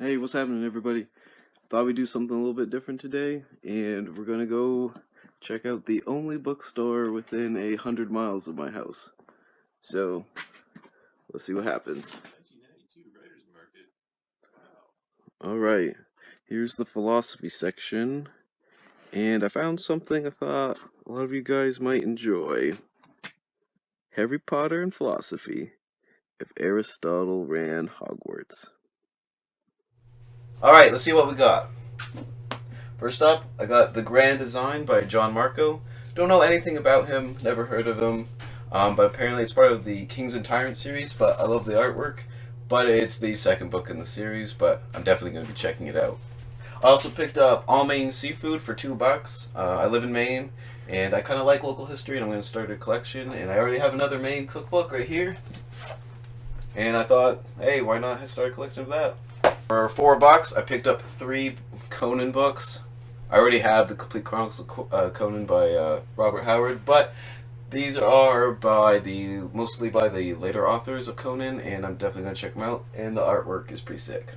Hey, what's happening, everybody? Thought we'd do something a little bit different today, and we're gonna go check out the only bookstore within 100 miles of my house. So, let's see what happens. 1992 Writers Market. Alright, here's the philosophy section, and I found something I thought a lot of you guys might enjoy. Harry Potter and Philosophy, if Aristotle ran Hogwarts. Alright, let's see what we got. First up, I got The Grand Design by John Marco. Don't know anything about him, never heard of him, but apparently it's part of the Kings and Tyrants series, but I love the artwork. But it's the second book in the series, but I'm definitely going to be checking it out. I also picked up All Maine Seafood for $2. I live in Maine, and I kind of like local history, and I'm going to start a collection, and I already have another Maine cookbook right here. And I thought, hey, why not start a collection of that? For $4, I picked up 3 Conan books. I already have the Complete Chronicles of Conan by Robert Howard, but these are mostly by the later authors of Conan, and I'm definitely going to check them out, and the artwork is pretty sick.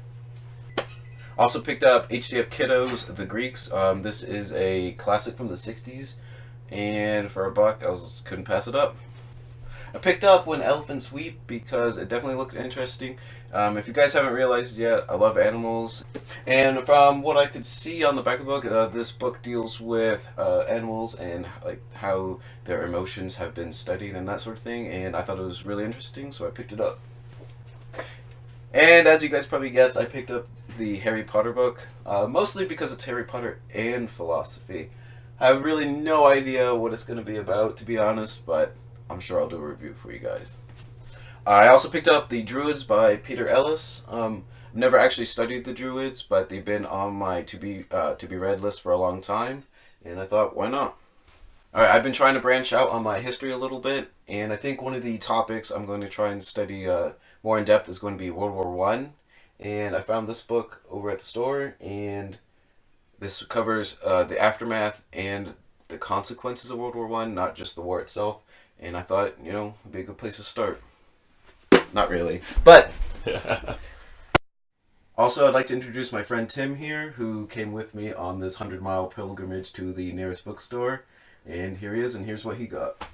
Also picked up HDF Kiddo's The Greeks. This is a classic from the 60s, and for $1, I couldn't pass it up. I picked up When Elephants Weep because it definitely looked interesting. If you guys haven't realized yet, I love animals. And from what I could see on the back of the book, this book deals with animals and like how their emotions have been studied and that sort of thing. And I thought it was really interesting, so I picked it up. And as you guys probably guessed, I picked up the Harry Potter book, mostly because it's Harry Potter and philosophy. I have really no idea what it's going to be about, to be honest, but I'm sure I'll do a review for you guys. I also picked up The Druids by Peter Ellis. Never actually studied the Druids, but they've been on my to be read list for a long time, and I thought, why not? Alright, I've been trying to branch out on my history a little bit, and I think one of the topics I'm going to try and study more in depth is going to be World War One. And I found this book over at the store, and this covers the aftermath and the consequences of World War One, not just the war itself. And I thought, it'd be a good place to start. Not really, but also I'd like to introduce my friend Tim here, who came with me on this 100-mile pilgrimage to the nearest bookstore. And here he is, and here's what he got.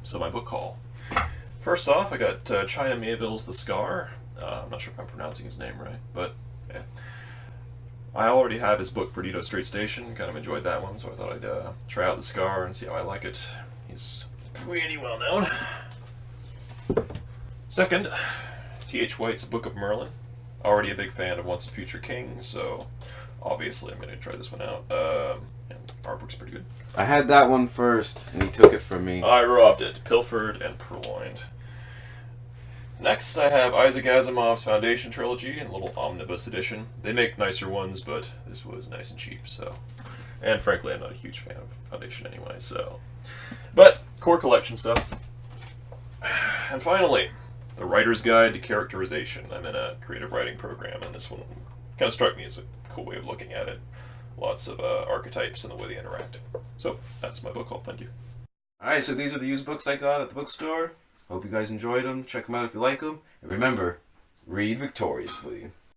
So my book haul. First off, I got China Miéville's The Scar. I'm not sure if I'm pronouncing his name right, but yeah. I already have his book Perdido Straight Station. Kind of enjoyed that one, so I thought I'd try out The Scar and see how I like it. He's pretty well known. Second, T.H. White's Book of Merlin. Already a big fan of Once and Future King, so obviously I'm going to try this one out. And artwork's pretty good. I had that one first, and he took it from me. I robbed it, pilfered, and purloined. Next, I have Isaac Asimov's Foundation Trilogy in a little omnibus edition. They make nicer ones, but this was nice and cheap, so. And frankly, I'm not a huge fan of Foundation anyway, so. But, core collection stuff. And finally, The Writer's Guide to Characterization. I'm in a creative writing program, and this one kind of struck me as a cool way of looking at it. Lots of archetypes and the way they interact. So, that's my book haul. Thank you. Alright, so these are the used books I got at the bookstore. Hope you guys enjoyed them. Check them out if you like them. And remember, read victoriously.